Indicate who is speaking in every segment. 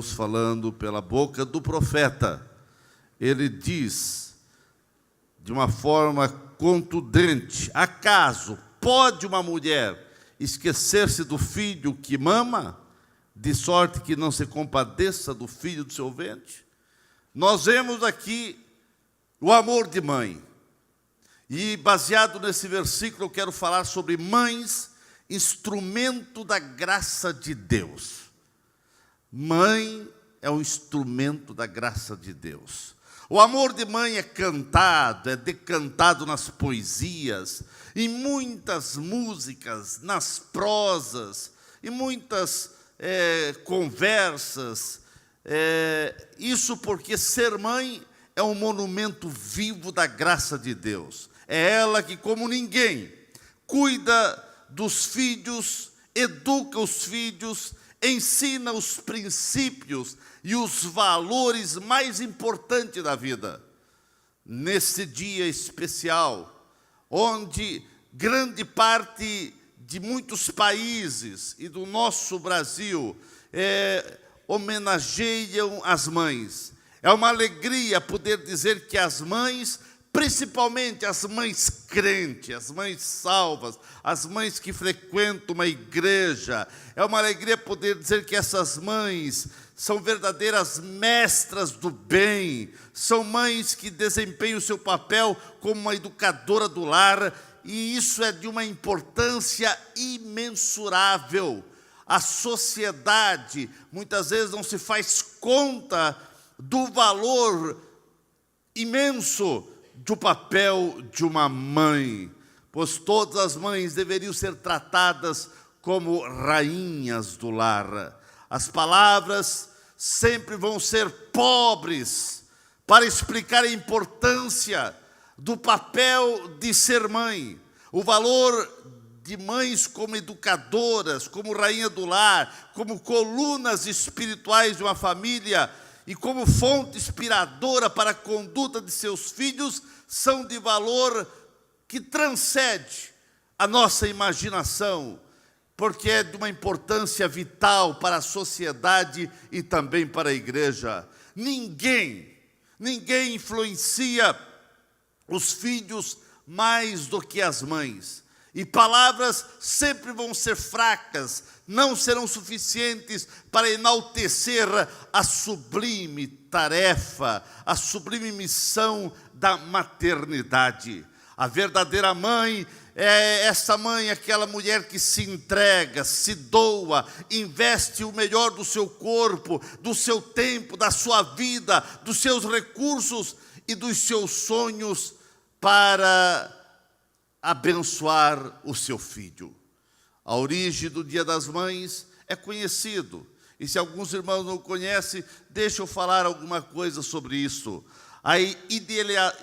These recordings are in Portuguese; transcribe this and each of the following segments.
Speaker 1: Deus falando pela boca do profeta. Ele diz, de uma forma contundente: acaso pode uma mulher esquecer-se do filho que mama, de sorte que não se compadeça do filho do seu ventre? Nós vemos aqui o amor de mãe. E baseado nesse versículo, eu quero falar sobre mães, instrumento da graça de Deus. Mãe é um instrumento da graça de Deus. O amor de mãe é cantado, é decantado nas poesias, em muitas músicas, nas prosas, em muitas conversas. Isso porque ser mãe é um monumento vivo da graça de Deus. É ela que, como ninguém, cuida dos filhos, educa os filhos, ensina os princípios e os valores mais importantes da vida. Nesse dia especial, onde grande parte de muitos países e do nosso Brasil homenageiam as mães. É uma alegria poder dizer que as mães, principalmente as mães crentes, as mães salvas, as mães que frequentam uma igreja, é uma alegria poder dizer que essas mães são verdadeiras mestras do bem, são mães que desempenham o seu papel como uma educadora do lar, e isso é de uma importância imensurável. A sociedade muitas vezes não se faz conta do valor imenso do papel de uma mãe, pois todas as mães deveriam ser tratadas como rainhas do lar. As palavras sempre vão ser pobres para explicar a importância do papel de ser mãe, o valor de mães como educadoras, como rainha do lar, como colunas espirituais de uma família e como fonte inspiradora para a conduta de seus filhos, são de valor que transcende a nossa imaginação, porque é de uma importância vital para a sociedade e também para a igreja. Ninguém influencia os filhos mais do que as mães. E palavras sempre vão ser fracas, não serão suficientes para enaltecer a sublime tarefa, a sublime missão da maternidade. A verdadeira mãe é essa mãe, aquela mulher que se entrega, se doa, investe o melhor do seu corpo, do seu tempo, da sua vida, dos seus recursos e dos seus sonhos para abençoar o seu filho. A origem do Dia das Mães é conhecido. E se alguns irmãos não conhecem, deixa eu falar alguma coisa sobre isso. A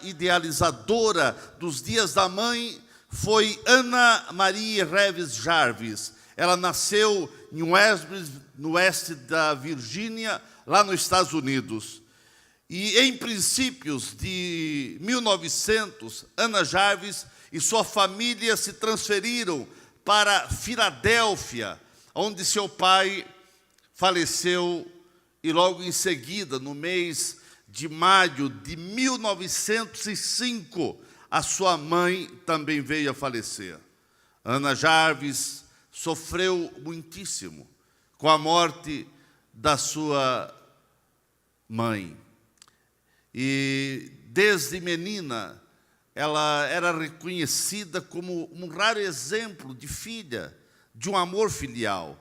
Speaker 1: idealizadora dos Dias da Mãe foi Ana Maria Reeves Jarvis. Ela nasceu em Westbury, no oeste da Virgínia, lá nos Estados Unidos. E em princípios de 1900, Ana Jarvis e sua família se transferiram para Filadélfia, onde seu pai faleceu, e logo em seguida, no mês de maio de 1905, a sua mãe também veio a falecer. Ana Jarvis sofreu muitíssimo com a morte da sua mãe. E desde menina, ela era reconhecida como um raro exemplo de filha, de um amor filial.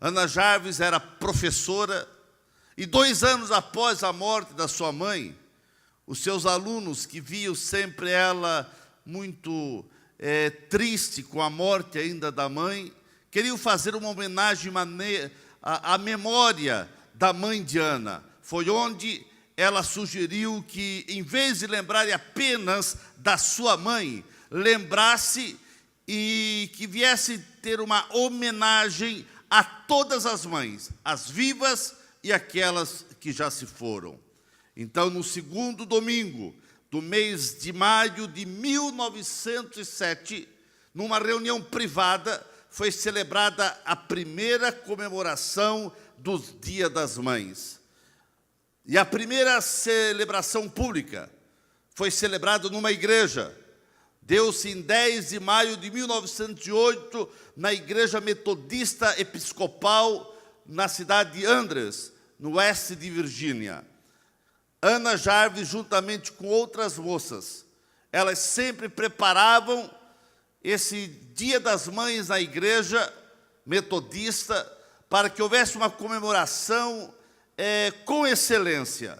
Speaker 1: Ana Jarvis era professora e 2 anos após a morte da sua mãe, os seus alunos, que viam sempre ela muito triste com a morte ainda da mãe, queriam fazer uma homenagem à memória da mãe de Ana. Foi onde ela sugeriu que, em vez de lembrarem apenas da sua mãe, lembrasse e que viesse ter uma homenagem a todas as mães, as vivas e aquelas que já se foram. Então, no segundo domingo do mês de maio de 1907, numa reunião privada, foi celebrada a primeira comemoração dos Dia das Mães. E a primeira celebração pública foi celebrada numa igreja. Deu-se em 10 de maio de 1908, na Igreja Metodista Episcopal, na cidade de Andrews, no oeste de Virgínia. Ana Jarvis, juntamente com outras moças, elas sempre preparavam esse Dia das Mães na Igreja Metodista para que houvesse uma comemoração com excelência.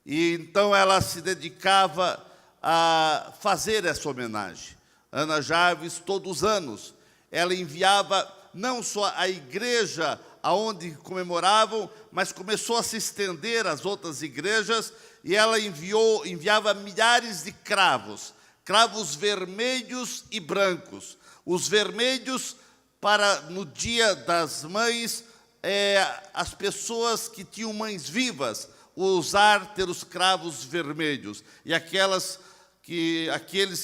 Speaker 1: E então ela se dedicava a fazer essa homenagem. Ana Jarvis, todos os anos, ela enviava não só à igreja aonde comemoravam, mas começou a se estender às outras igrejas, e ela enviava milhares de cravos vermelhos e brancos. Os vermelhos para, no Dia das Mães, as pessoas que tinham mães vivas, ter os cravos vermelhos, e aqueles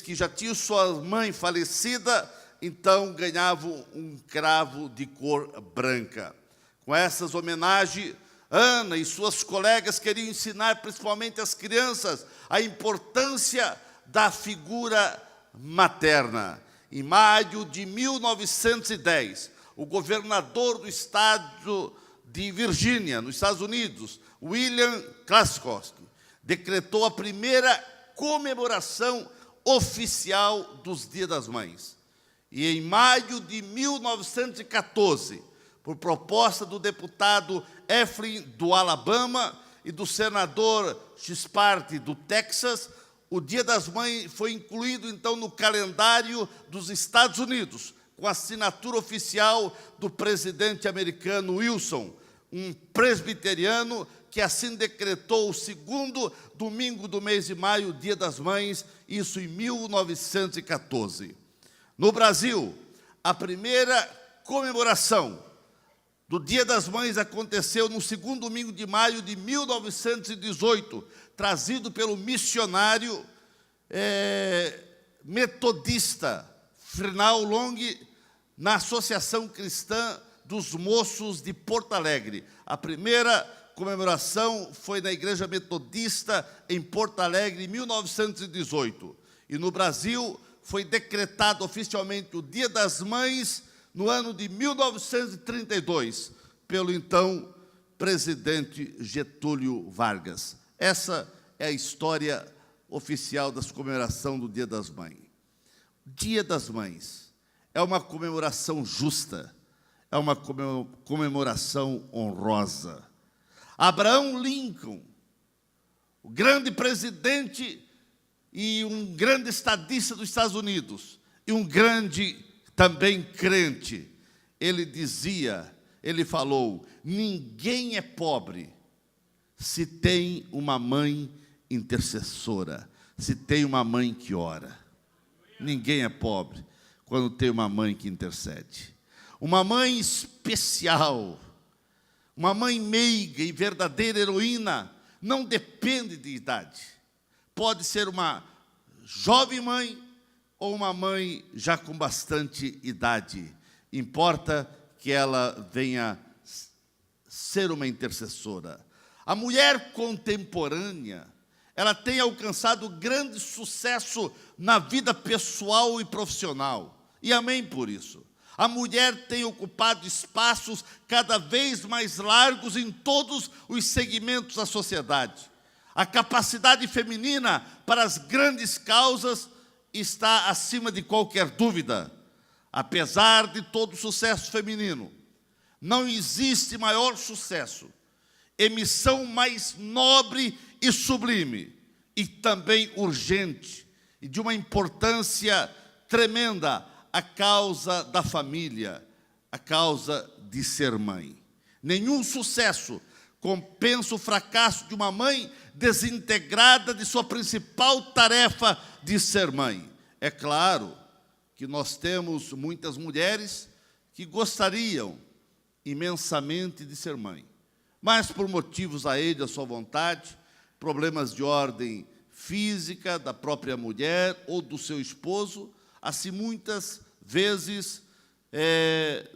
Speaker 1: que já tinham sua mãe falecida, então ganhavam um cravo de cor branca. Com essas homenagens, Ana e suas colegas queriam ensinar principalmente às crianças a importância da figura materna. Em maio de 1910, o governador do estado de Virgínia, nos Estados Unidos, William Klaskowski, decretou a primeira comemoração oficial dos Dias das Mães. E em maio de 1914, por proposta do deputado Efraim do Alabama e do senador Shepard do Texas, o Dia das Mães foi incluído então no calendário dos Estados Unidos, com a assinatura oficial do presidente americano Wilson, um presbiteriano que assim decretou o segundo domingo do mês de maio, o Dia das Mães, isso em 1914. No Brasil, a primeira comemoração do Dia das Mães aconteceu no segundo domingo de maio de 1918, trazido pelo missionário metodista Fernão Long, na Associação Cristã dos Moços de Porto Alegre. A primeira comemoração foi na Igreja Metodista em Porto Alegre, em 1918. E no Brasil foi decretado oficialmente o Dia das Mães no ano de 1932, pelo então presidente Getúlio Vargas. Essa é a história oficial da comemoração do Dia das Mães. Dia das Mães é uma comemoração justa, é uma comemoração honrosa. Abraham Lincoln, o grande presidente e um grande estadista dos Estados Unidos, e um grande também crente, ele falou: ninguém é pobre se tem uma mãe intercessora, se tem uma mãe que ora. Ninguém é pobre quando tem uma mãe que intercede. Uma mãe especial, uma mãe meiga e verdadeira heroína, não depende de idade. Pode ser uma jovem mãe ou uma mãe já com bastante idade. Importa que ela venha ser uma intercessora. A mulher contemporânea, ela tem alcançado grande sucesso na vida pessoal e profissional. E amém por isso. A mulher tem ocupado espaços cada vez mais largos em todos os segmentos da sociedade. A capacidade feminina para as grandes causas está acima de qualquer dúvida. Apesar de todo o sucesso feminino, não existe maior sucesso, missão mais nobre e sublime, e também urgente, e de uma importância tremenda, a causa da família, a causa de ser mãe. Nenhum sucesso compensa o fracasso de uma mãe desintegrada de sua principal tarefa de ser mãe. É claro que nós temos muitas mulheres que gostariam imensamente de ser mãe, mas por motivos a ele, a sua vontade, problemas de ordem física da própria mulher ou do seu esposo, assim muitas vezes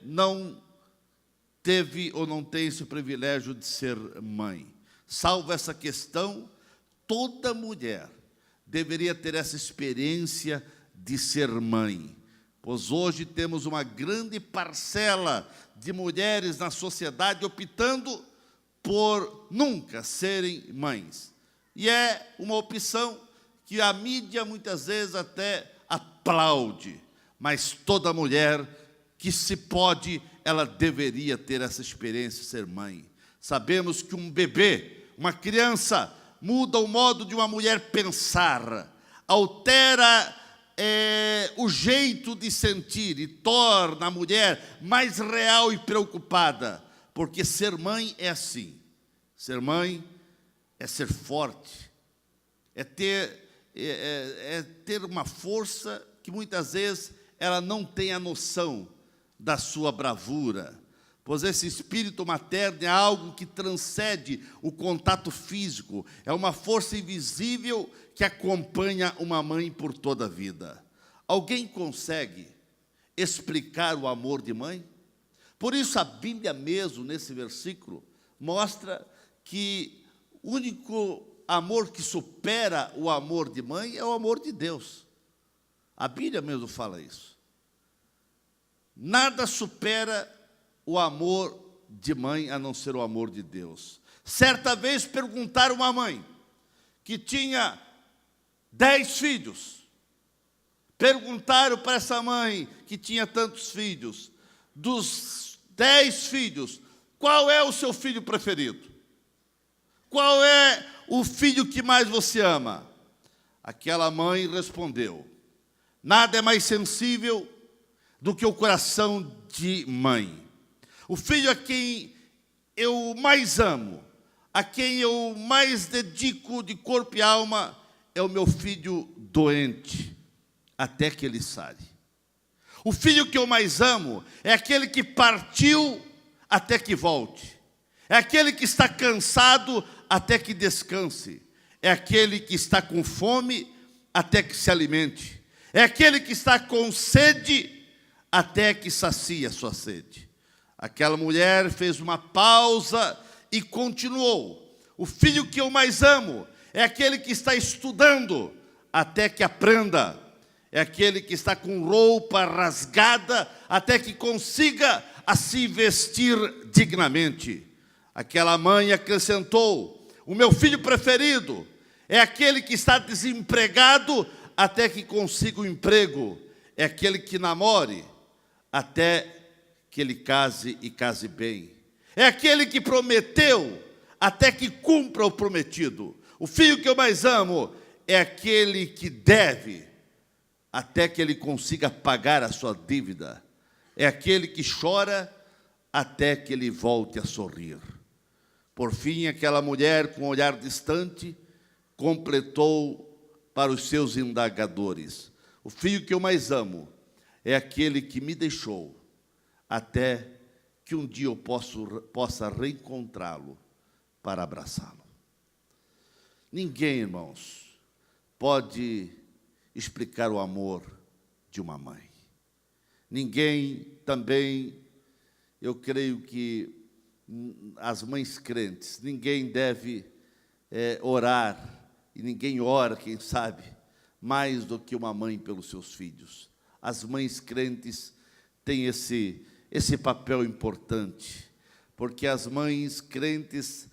Speaker 1: não teve ou não tem esse privilégio de ser mãe. Salvo essa questão, toda mulher deveria ter essa experiência de ser mãe, pois hoje temos uma grande parcela de mulheres na sociedade optando por nunca serem mães. E é uma opção que a mídia muitas vezes até aplaude, mas toda mulher que se pode, ela deveria ter essa experiência de ser mãe. Sabemos que um bebê, uma criança, muda o modo de uma mulher pensar, altera o jeito de sentir e torna a mulher mais real e preocupada, porque ser mãe é assim. Ser mãe é ser forte, é ter uma força que muitas vezes ela não tem a noção da sua bravura, pois esse espírito materno é algo que transcende o contato físico, é uma força invisível que acompanha uma mãe por toda a vida. Alguém consegue explicar o amor de mãe? Por isso a Bíblia mesmo, nesse versículo, mostra que o único amor que supera o amor de mãe é o amor de Deus. A Bíblia mesmo fala isso. Nada supera o amor de mãe a não ser o amor de Deus. Certa vez perguntaram a uma mãe que tinha 10 filhos. Perguntaram para essa mãe que tinha tantos filhos, dos 10 filhos, qual é o seu filho preferido? Qual é o filho que mais você ama? Aquela mãe respondeu: nada é mais sensível do que o coração de mãe. O filho a quem eu mais amo, a quem eu mais dedico de corpo e alma, é o meu filho doente, até que ele sare. O filho que eu mais amo é aquele que partiu até que volte. É aquele que está cansado até que descanse. É aquele que está com fome até que se alimente. É aquele que está com sede até que sacie a sua sede. Aquela mulher fez uma pausa e continuou: o filho que eu mais amo é aquele que está estudando até que aprenda. É aquele que está com roupa rasgada até que consiga a se vestir dignamente. Aquela mãe acrescentou: o meu filho preferido é aquele que está desempregado até que consiga um emprego. É aquele que namore até que ele case e case bem. É aquele que prometeu até que cumpra o prometido. O filho que eu mais amo é aquele que deve até que ele consiga pagar a sua dívida. É aquele que chora até que ele volte a sorrir. Por fim, aquela mulher, com um olhar distante, completou para os seus indagadores: o filho que eu mais amo é aquele que me deixou, até que um dia eu possa reencontrá-lo para abraçá-lo. Ninguém, irmãos, pode explicar o amor de uma mãe. Ninguém também, eu creio que as mães crentes, ninguém deve orar, e ninguém ora, quem sabe, mais do que uma mãe pelos seus filhos. As mães crentes têm esse papel importante, porque as mães crentes,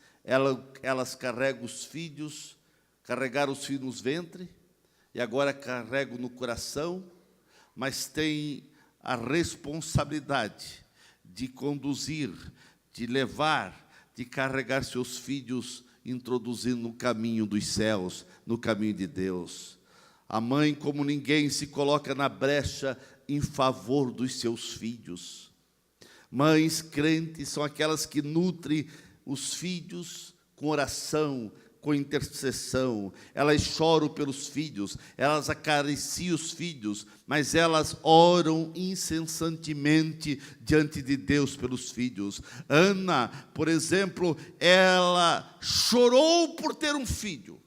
Speaker 1: elas carregam os filhos, carregaram os filhos no ventre, e agora carregam no coração, mas têm a responsabilidade de conduzir, de levar, de carregar seus filhos, introduzindo no caminho dos céus, no caminho de Deus. A mãe, como ninguém, se coloca na brecha em favor dos seus filhos. Mães crentes são aquelas que nutrem os filhos com oração, com intercessão. Elas choram pelos filhos, elas acariciam os filhos, mas elas oram incessantemente diante de Deus pelos filhos. Ana, por exemplo, ela chorou por ter um filho.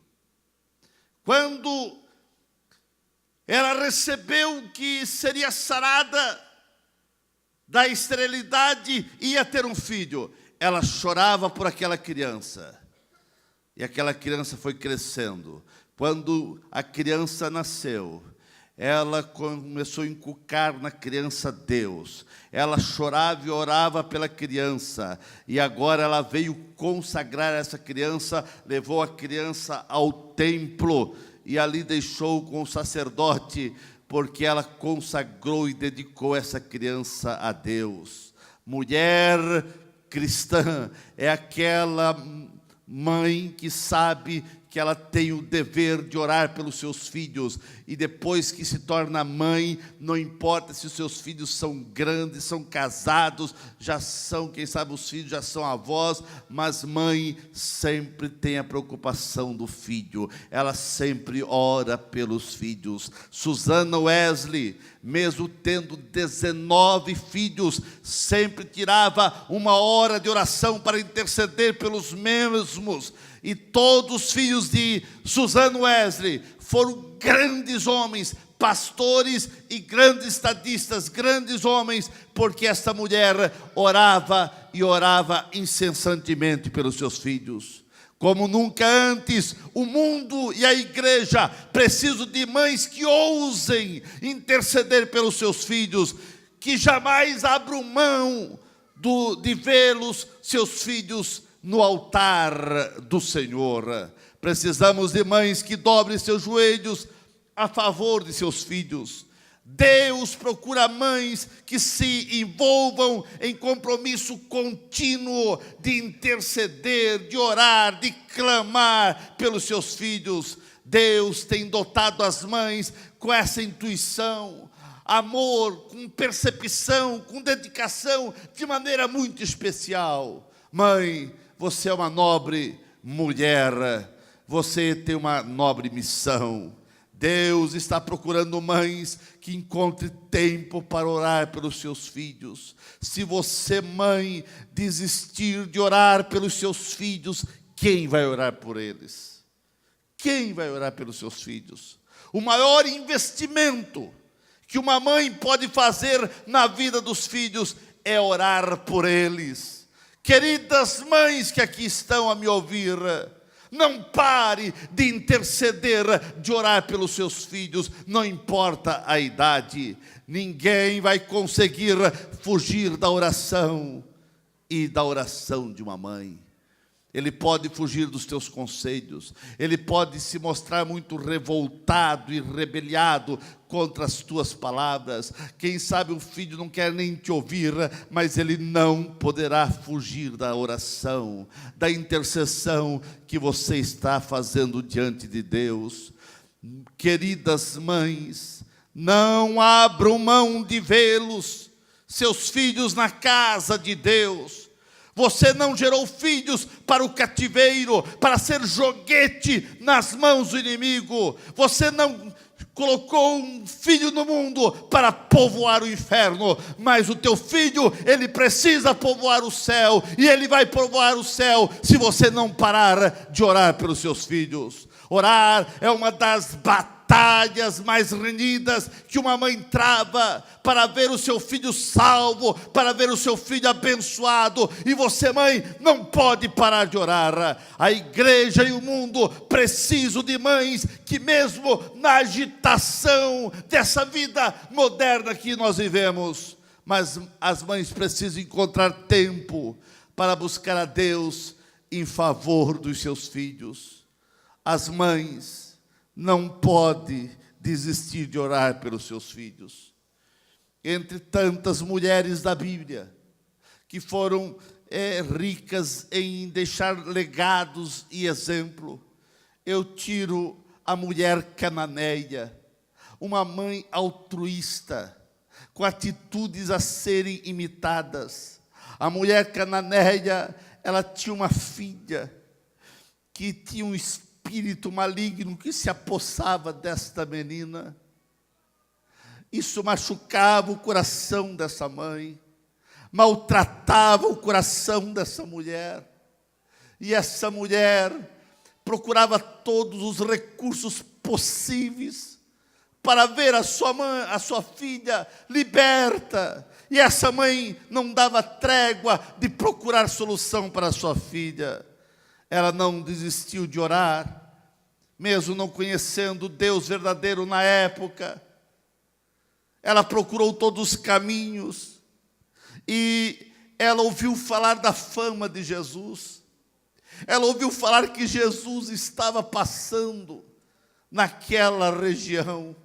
Speaker 1: Quando ela recebeu que seria sarada da esterilidade, ia ter um filho, ela chorava por aquela criança. E aquela criança foi crescendo. Quando a criança nasceu, ela começou a inculcar na criança Deus. Ela chorava e orava pela criança. E agora ela veio consagrar essa criança, levou a criança ao templo e ali deixou com o sacerdote, porque ela consagrou e dedicou essa criança a Deus. Mulher cristã é aquela mãe que sabe que ela tem o dever de orar pelos seus filhos, e depois que se torna mãe, não importa se os seus filhos são grandes, são casados, já são, quem sabe os filhos já são avós, mas mãe sempre tem a preocupação do filho, ela sempre ora pelos filhos. Susana Wesley, mesmo tendo 19 filhos, sempre tirava uma hora de oração para interceder pelos mesmos. E todos os filhos de Susana Wesley foram grandes homens, pastores e grandes estadistas, grandes homens, porque esta mulher orava e orava incessantemente pelos seus filhos. Como nunca antes, o mundo e a igreja precisam de mães que ousem interceder pelos seus filhos, que jamais abram mão de vê-los, seus filhos, no altar do Senhor. Precisamos de mães que dobrem seus joelhos a favor de seus filhos. Deus procura mães que se envolvam em compromisso contínuo de interceder, de orar, de clamar pelos seus filhos. Deus tem dotado as mães com essa intuição, amor, com percepção, com dedicação, de maneira muito especial. Mãe, você é uma nobre mulher, você tem uma nobre missão. Deus está procurando mães que encontrem tempo para orar pelos seus filhos. Se você, mãe, desistir de orar pelos seus filhos, quem vai orar por eles? Quem vai orar pelos seus filhos? O maior investimento que uma mãe pode fazer na vida dos filhos é orar por eles. Queridas mães que aqui estão a me ouvir, não pare de interceder, de orar pelos seus filhos, não importa a idade. Ninguém vai conseguir fugir da oração e da oração de uma mãe. Ele pode fugir dos teus conselhos, ele pode se mostrar muito revoltado e rebeliado contra as tuas palavras. Quem sabe um filho não quer nem te ouvir, mas ele não poderá fugir da oração, da intercessão que você está fazendo diante de Deus. Queridas mães, não abram mão de vê-los, seus filhos, na casa de Deus. Você não gerou filhos para o cativeiro, para ser joguete nas mãos do inimigo. Você não colocou um filho no mundo para povoar o inferno, mas o teu filho, ele precisa povoar o céu, e ele vai povoar o céu se você não parar de orar pelos seus filhos. Orar é uma das batalhas mais renhidas que uma mãe trava para ver o seu filho salvo, para ver o seu filho abençoado. E você, mãe, não pode parar de orar. A igreja e o mundo precisam de mães que, mesmo na agitação dessa vida moderna que nós vivemos, mas as mães precisam encontrar tempo para buscar a Deus em favor dos seus filhos. As mães não podem desistir de orar pelos seus filhos. Entre tantas mulheres da Bíblia, que foram ricas em deixar legados e exemplo, eu tiro a mulher cananeia, uma mãe altruísta, com atitudes a serem imitadas. A mulher cananeia, ela tinha uma filha que tinha um espírito maligno que se apossava desta menina. Isso machucava o coração dessa mãe, maltratava o coração dessa mulher. E essa mulher procurava todos os recursos possíveis para ver a sua filha liberta. E essa mãe não dava trégua de procurar solução para a sua filha. ela não desistiu de orar, mesmo não conhecendo o Deus verdadeiro na época. Ela procurou todos os caminhos e ela ouviu falar da fama de Jesus. Ela ouviu falar que Jesus estava passando naquela região.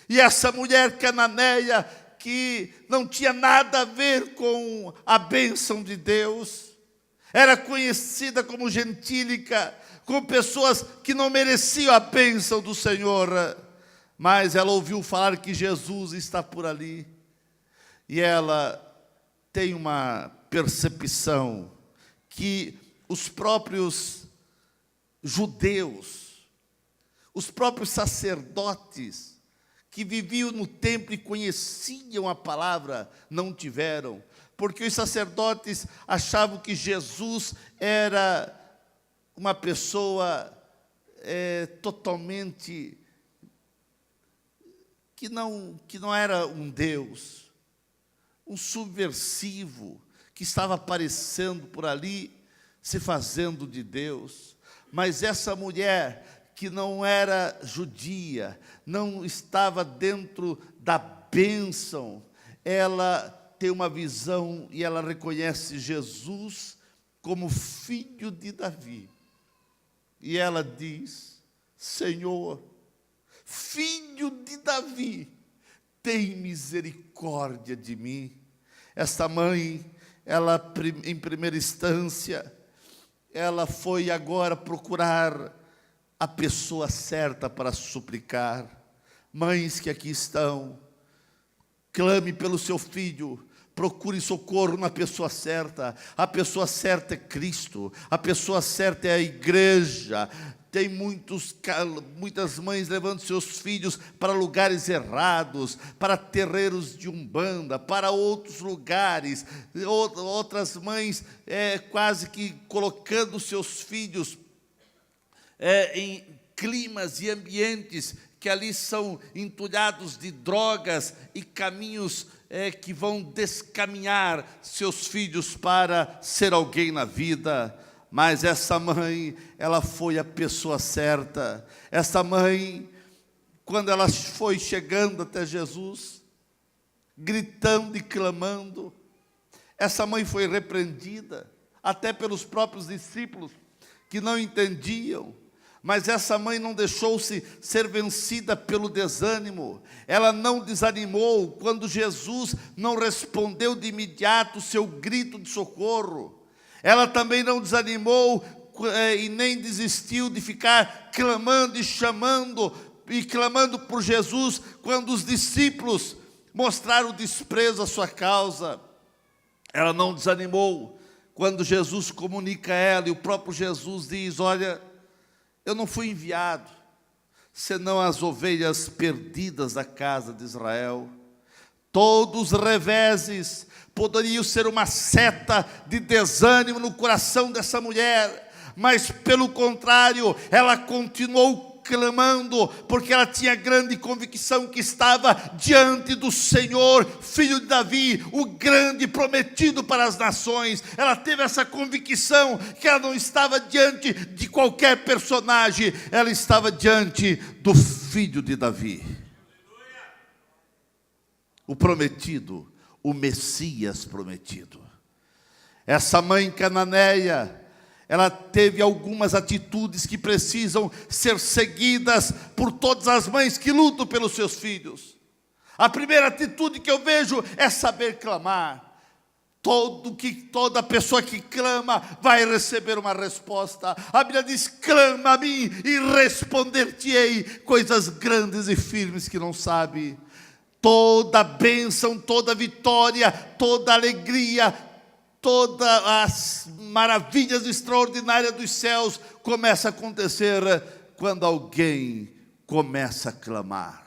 Speaker 1: E essa mulher cananeia, que não tinha nada a ver com a bênção de Deus, era conhecida como gentílica, com pessoas que não mereciam a bênção do Senhor, mas ela ouviu falar que Jesus está por ali, e ela tem uma percepção que os próprios judeus, os próprios sacerdotes que viviam no templo e conheciam a palavra, não tiveram, porque os sacerdotes achavam que Jesus era uma pessoa totalmente que não era um Deus, um subversivo que estava aparecendo por ali, se fazendo de Deus. Mas essa mulher que não era judia, não estava dentro da bênção, ela tem uma visão e ela reconhece Jesus como filho de Davi. E ela diz: Senhor, filho de Davi, tem misericórdia de mim. Esta mãe, ela em primeira instância, ela foi agora procurar a pessoa certa para suplicar. Mães que aqui estão, clame pelo seu filho, procure socorro na pessoa certa. A pessoa certa é Cristo, a pessoa certa é a igreja. Tem muitas mães levando seus filhos para lugares errados, para terreiros de umbanda, para outros lugares. Outras mães quase que colocando seus filhos em climas e ambientes que ali são entulhados de drogas e caminhos que vão descaminhar seus filhos para ser alguém na vida. Mas essa mãe, ela foi a pessoa certa. Essa mãe, quando ela foi chegando até Jesus, gritando e clamando, essa mãe foi repreendida, até pelos próprios discípulos, que não entendiam. Mas essa mãe não deixou-se ser vencida pelo desânimo. Ela não desanimou quando Jesus não respondeu de imediato o seu grito de socorro. Ela também não desanimou e nem desistiu de ficar clamando e chamando e clamando por Jesus quando os discípulos mostraram desprezo à sua causa. Ela não desanimou quando Jesus comunica a ela e o próprio Jesus diz: olha, eu não fui enviado senão as ovelhas perdidas da casa de Israel. Todos os reveses poderiam ser uma seta de desânimo no coração dessa mulher, mas pelo contrário, ela continuou clamando, porque ela tinha grande convicção que estava diante do Senhor, filho de Davi, o grande prometido para as nações. Ela teve essa convicção que ela não estava diante de qualquer personagem, ela estava diante do filho de Davi, o prometido, o Messias prometido. Essa mãe cananeia, ela teve algumas atitudes que precisam ser seguidas por todas as mães que lutam pelos seus filhos. A primeira atitude que eu vejo é saber clamar. Toda pessoa que clama vai receber uma resposta. A Bíblia diz: clama a mim e responder-te-ei coisas grandes e firmes que não sabe. Toda bênção, toda vitória, toda alegria, todas as maravilhas extraordinárias dos céus começa a acontecer quando alguém começa a clamar.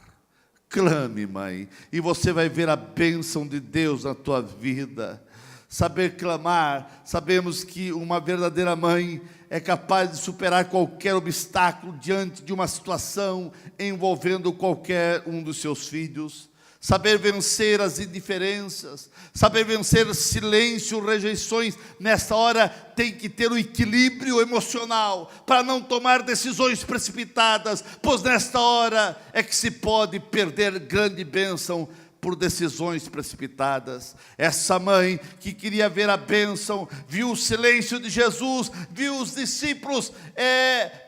Speaker 1: Clame, mãe, e você vai ver a bênção de Deus na tua vida. Saber clamar, sabemos que uma verdadeira mãe é capaz de superar qualquer obstáculo diante de uma situação envolvendo qualquer um dos seus filhos. saber vencer as indiferenças, saber vencer silêncio, rejeições. Nessa hora tem que ter o equilíbrio emocional para não tomar decisões precipitadas, pois nesta hora é que se pode perder grande bênção por decisões precipitadas. Essa mãe que queria ver a bênção, viu o silêncio de Jesus, viu os discípulos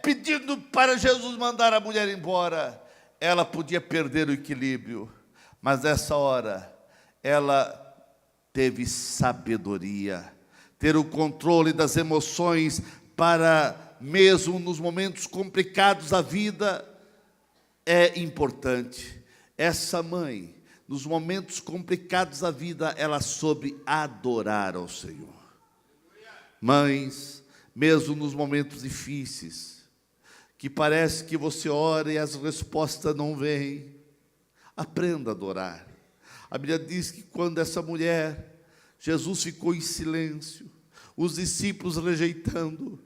Speaker 1: pedindo para Jesus mandar a mulher embora. Ela podia perder o equilíbrio, mas nessa hora, ela teve sabedoria, ter o controle das emoções para, mesmo nos momentos complicados da vida, é importante. Essa mãe, nos momentos complicados da vida, ela soube adorar ao Senhor. Mães, mesmo nos momentos difíceis, que parece que você ora e as respostas não vêm, aprenda a adorar. A Bíblia diz que quando essa mulher, Jesus ficou em silêncio, os discípulos rejeitando,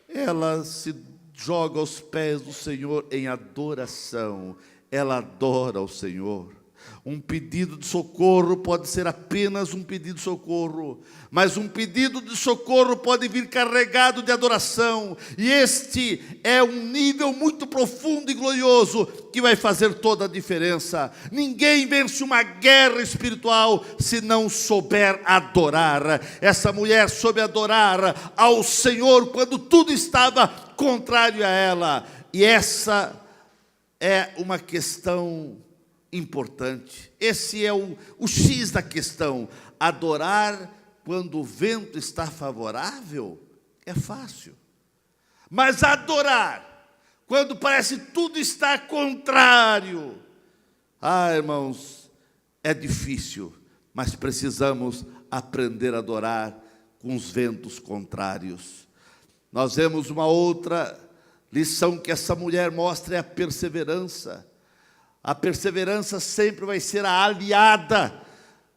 Speaker 1: ela se joga aos pés do Senhor em adoração. Ela adora ao Senhor. Um pedido de socorro pode ser apenas um pedido de socorro, mas um pedido de socorro pode vir carregado de adoração, e este é um nível muito profundo e glorioso que vai fazer toda a diferença. Ninguém vence uma guerra espiritual se não souber adorar. Essa mulher soube adorar ao Senhor quando tudo estava contrário a ela, e essa é uma questão importante. Esse é o X da questão. Adorar quando o vento está favorável é fácil, mas adorar quando parece tudo estar contrário, irmãos, é difícil. Mas precisamos aprender a adorar com os ventos contrários. Nós vemos uma outra lição que essa mulher mostra, é a perseverança. A perseverança sempre vai ser a aliada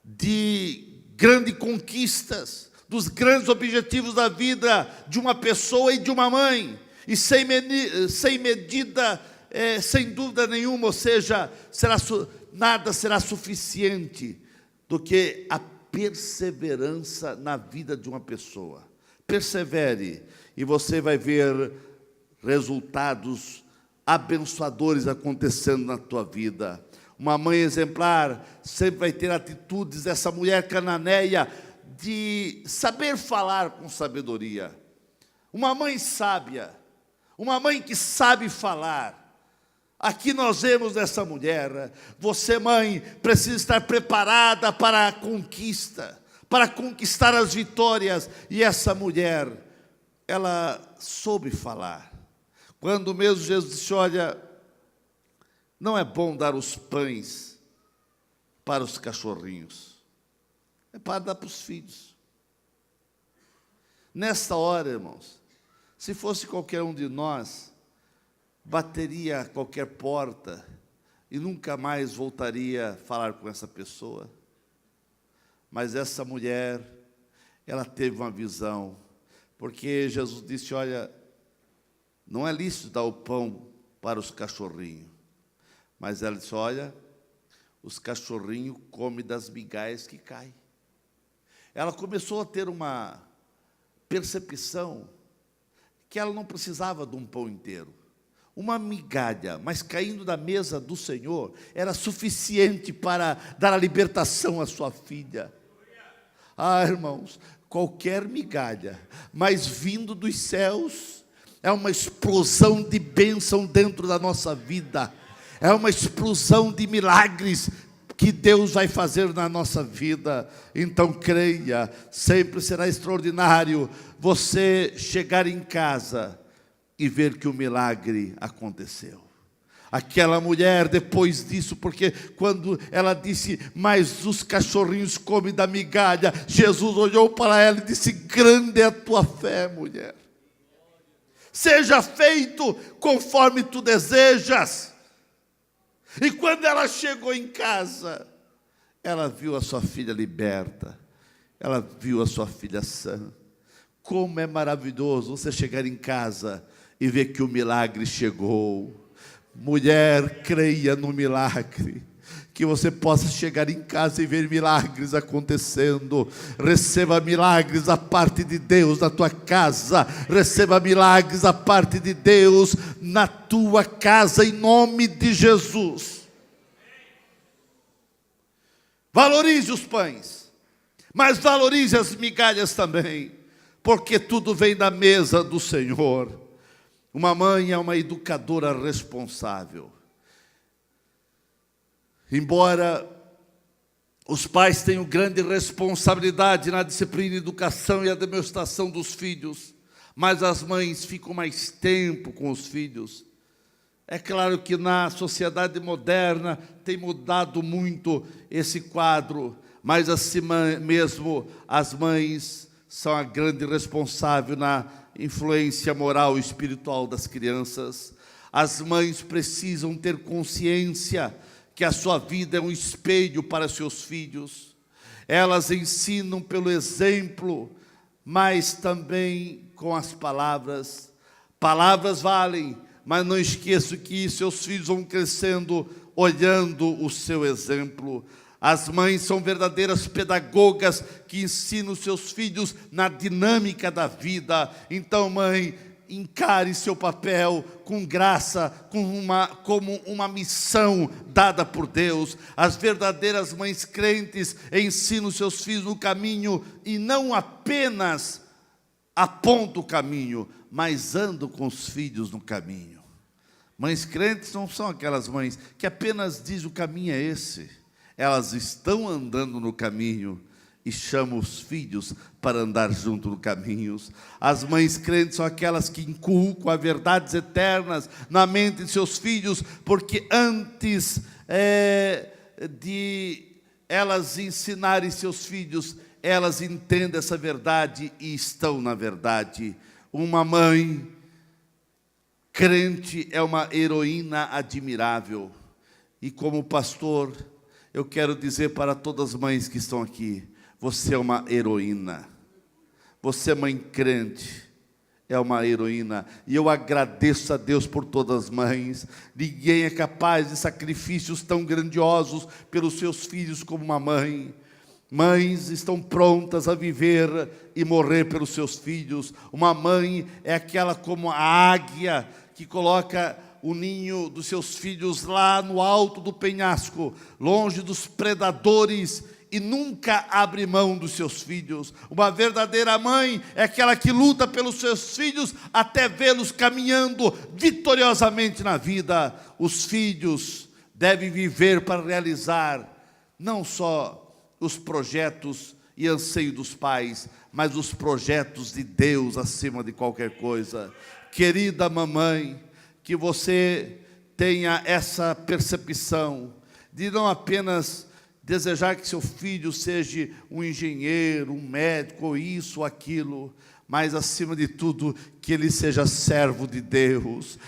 Speaker 1: de grandes conquistas, dos grandes objetivos da vida de uma pessoa e de uma mãe. E sem medida, sem dúvida nenhuma, ou seja, nada será suficiente do que a perseverança na vida de uma pessoa. Persevere e você vai ver resultados abençoadores acontecendo na tua vida. Uma mãe exemplar sempre vai ter atitudes dessa mulher cananeia de saber falar com sabedoria. Uma mãe sábia, uma mãe que sabe falar. Aqui nós vemos nessa mulher, você, mãe, precisa estar preparada para a conquista, para conquistar as vitórias. E essa mulher, ela soube falar. Quando mesmo Jesus disse: olha, não é bom dar os pães para os cachorrinhos, é para dar para os filhos. Nesta hora, irmãos, se fosse qualquer um de nós, bateria qualquer porta e nunca mais voltaria a falar com essa pessoa. Mas essa mulher, ela teve uma visão, porque Jesus disse: olha, não é lícito dar o pão para os cachorrinhos. Mas ela disse: olha, os cachorrinhos comem das migalhas que caem. Ela começou a ter uma percepção que ela não precisava de um pão inteiro. Uma migalha, mas caindo da mesa do Senhor, era suficiente para dar a libertação à sua filha. Irmãos, qualquer migalha, mas vindo dos céus, é uma explosão de bênção dentro da nossa vida. É uma explosão de milagres que Deus vai fazer na nossa vida. Então creia, sempre será extraordinário você chegar em casa e ver que o milagre aconteceu. Aquela mulher, depois disso, porque quando ela disse: mas os cachorrinhos comem da migalha, Jesus olhou para ela e disse: grande é a tua fé, mulher. Seja feito conforme tu desejas. E quando ela chegou em casa, ela viu a sua filha liberta, ela viu a sua filha sã. Como é maravilhoso você chegar em casa e ver que o milagre chegou. Mulher, creia no milagre. que você possa chegar em casa e ver milagres acontecendo. Receba milagres da parte de Deus na tua casa, receba milagres da parte de Deus na tua casa, em nome de Jesus. Valorize os pães, mas valorize as migalhas também, porque tudo vem da mesa do Senhor. Uma mãe é uma educadora responsável. Embora os pais tenham grande responsabilidade na disciplina, educação e a demonstração dos filhos, mas as mães ficam mais tempo com os filhos. É claro que na sociedade moderna tem mudado muito esse quadro, mas assim mesmo as mães são a grande responsável na influência moral e espiritual das crianças. As mães precisam ter consciência que a sua vida é um espelho para seus filhos. Elas ensinam pelo exemplo, mas também com as palavras. Palavras valem, mas não esqueça que seus filhos vão crescendo olhando o seu exemplo. As mães são verdadeiras pedagogas que ensinam seus filhos na dinâmica da vida. Então, mãe, encare seu papel com graça, como uma missão dada por Deus. As verdadeiras mães crentes ensinam seus filhos no caminho e não apenas apontam o caminho, mas andam com os filhos no caminho. Mães crentes não são aquelas mães que apenas dizem o caminho é esse. Elas estão andando no caminho e chamam os filhos para andar junto no caminho. As mães crentes são aquelas que inculcam as verdades eternas na mente de seus filhos, porque antes de elas ensinarem seus filhos, elas entendem essa verdade e estão na verdade. Uma mãe crente é uma heroína admirável. E como pastor, eu quero dizer para todas as mães que estão aqui, você é uma heroína. Você, mãe crente, é uma heroína. E eu agradeço a Deus por todas as mães. Ninguém é capaz de sacrifícios tão grandiosos pelos seus filhos como uma mãe. Mães estão prontas a viver e morrer pelos seus filhos. Uma mãe é aquela como a águia que coloca o ninho dos seus filhos lá no alto do penhasco, longe dos predadores, e nunca abre mão dos seus filhos. Uma verdadeira mãe é aquela que luta pelos seus filhos até vê-los caminhando vitoriosamente na vida. Os filhos devem viver para realizar não só os projetos e anseio dos pais, mas os projetos de Deus acima de qualquer coisa. Querida mamãe, que você tenha essa percepção de não apenas desejar que seu filho seja um engenheiro, um médico, ou isso ou aquilo, mas acima de tudo, que ele seja servo de Deus,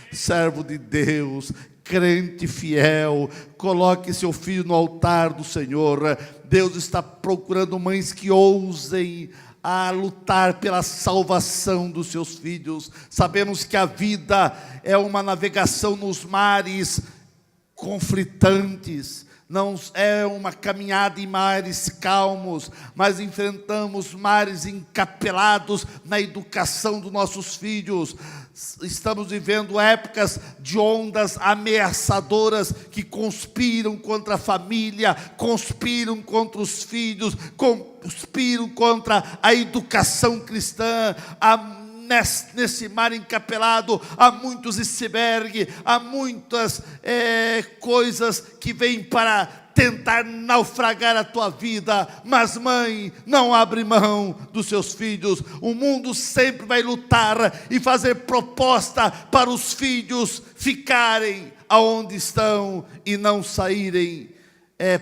Speaker 1: crente fiel. Coloque seu filho no altar do Senhor. Deus está procurando mães que ousem a lutar pela salvação dos seus filhos. Sabemos que a vida é uma navegação nos mares conflitantes, não é uma caminhada em mares calmos, mas enfrentamos mares encapelados na educação dos nossos filhos. Estamos vivendo épocas de ondas ameaçadoras que conspiram contra a família, conspiram contra os filhos, conspiram contra a educação cristã. Nesse mar encapelado há muitos icebergs, há muitas coisas que vêm para tentar naufragar a tua vida. Mas mãe, não abre mão dos seus filhos. O mundo sempre vai lutar e fazer proposta para os filhos ficarem aonde estão e não saírem.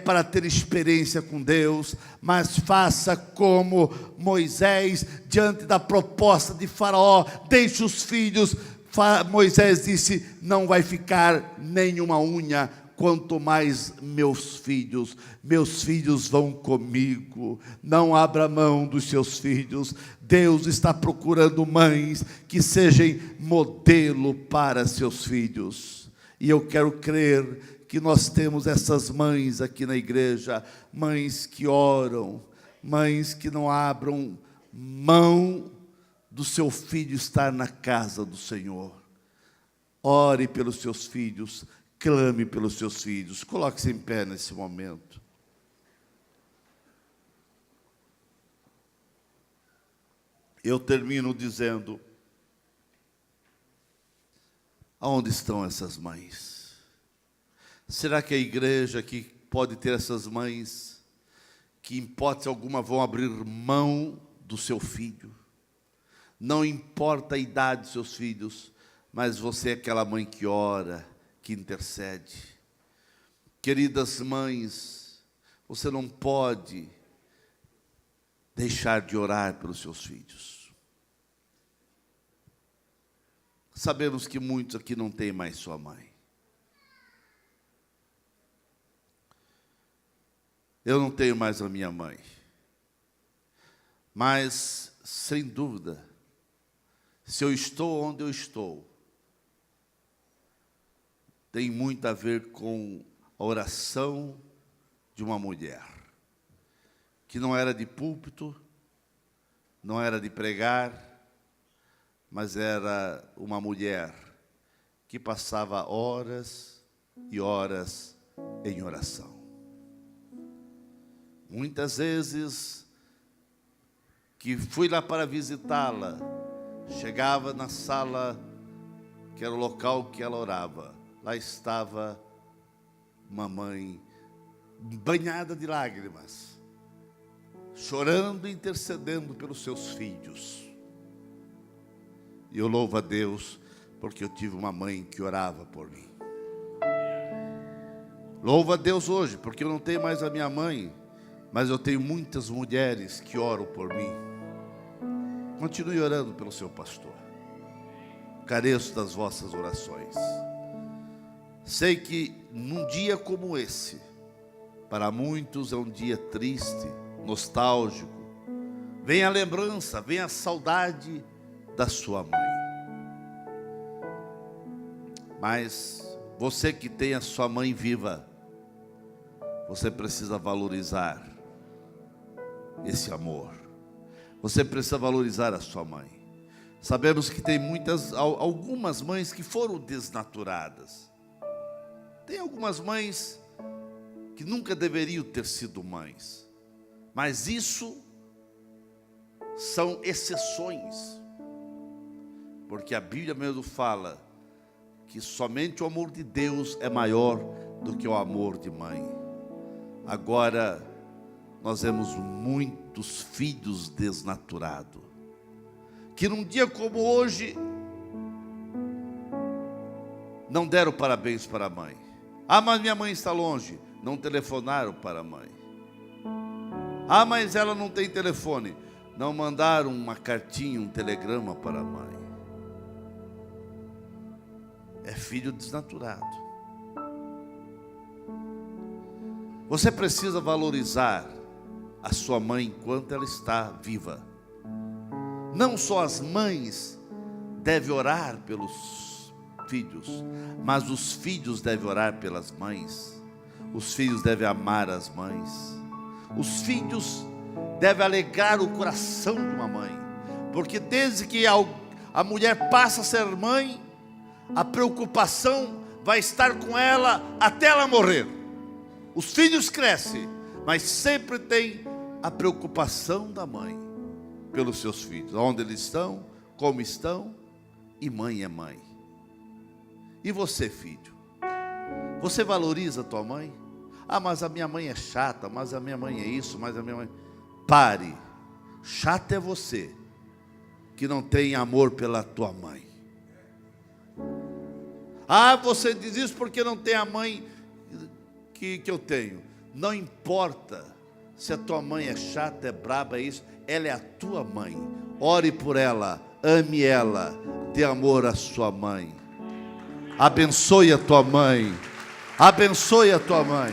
Speaker 1: Para ter experiência com Deus, mas faça como Moisés, diante da proposta de Faraó, deixe os filhos. Moisés disse, não vai ficar nenhuma unha, quanto mais meus filhos vão comigo. Não abra mão dos seus filhos. Deus está procurando mães que sejam modelo para seus filhos, e eu quero crer que nós temos essas mães aqui na igreja, mães que oram, mães que não abram mão do seu filho estar na casa do Senhor. Ore pelos seus filhos, clame pelos seus filhos. Coloque-se em pé nesse momento. Eu termino dizendo: aonde estão essas mães? Será que a igreja aqui pode ter essas mães que, em hipótese alguma, vão abrir mão do seu filho? Não importa a idade dos seus filhos, mas você é aquela mãe que ora, que intercede. Queridas mães, você não pode deixar de orar pelos seus filhos. Sabemos que muitos aqui não têm mais sua mãe. Eu não tenho mais a minha mãe. Mas, sem dúvida, se eu estou onde eu estou, tem muito a ver com a oração de uma mulher, que não era de púlpito, não era de pregar, mas era uma mulher que passava horas e horas em oração. Muitas vezes que fui lá para visitá-la, chegava na sala, que era o local que ela orava. Lá estava uma mãe banhada de lágrimas, chorando e intercedendo pelos seus filhos. E eu louvo a Deus, porque eu tive uma mãe que orava por mim. Louvo a Deus hoje, porque eu não tenho mais a minha mãe, mas eu tenho muitas mulheres que oram por mim. Continue orando pelo seu pastor. Careço das vossas orações. Sei que num dia como esse, para muitos é um dia triste, nostálgico. Vem a lembrança, vem a saudade da sua mãe. Mas você que tem a sua mãe viva, você precisa valorizar esse amor. Você precisa valorizar a sua mãe. Sabemos que tem algumas mães que foram desnaturadas. Tem algumas mães que nunca deveriam ter sido mães. Mas isso são exceções. Porque a Bíblia mesmo fala que somente o amor de Deus é maior do que o amor de mãe. Agora, nós vemos muitos filhos desnaturados, que num dia como hoje, não deram parabéns para a mãe. Ah, mas minha mãe está longe. Não telefonaram para a mãe. Ah, mas ela não tem telefone. Não mandaram uma cartinha, um telegrama para a mãe. É filho desnaturado. Você precisa valorizar a sua mãe enquanto ela está viva. Não só as mães devem orar pelos filhos, mas os filhos devem orar pelas mães. Os filhos devem amar as mães. Os filhos devem alegrar o coração de uma mãe, porque desde que a mulher passa a ser mãe, a preocupação vai estar com ela até ela morrer. Os filhos crescem, mas sempre tem a preocupação da mãe pelos seus filhos, onde eles estão, como estão, e mãe é mãe. E você, filho? Você valoriza a tua mãe? Ah, mas a minha mãe é chata, mas a minha mãe é isso, mas a minha mãe... Pare. Chato é você que não tem amor pela tua mãe. Ah, você diz isso porque não tem a mãe que eu tenho. Não importa se a tua mãe é chata, é braba, é isso. Ela é a tua mãe. Ore por ela, ame ela, dê amor à sua mãe. Abençoe a tua mãe. Abençoe a tua mãe.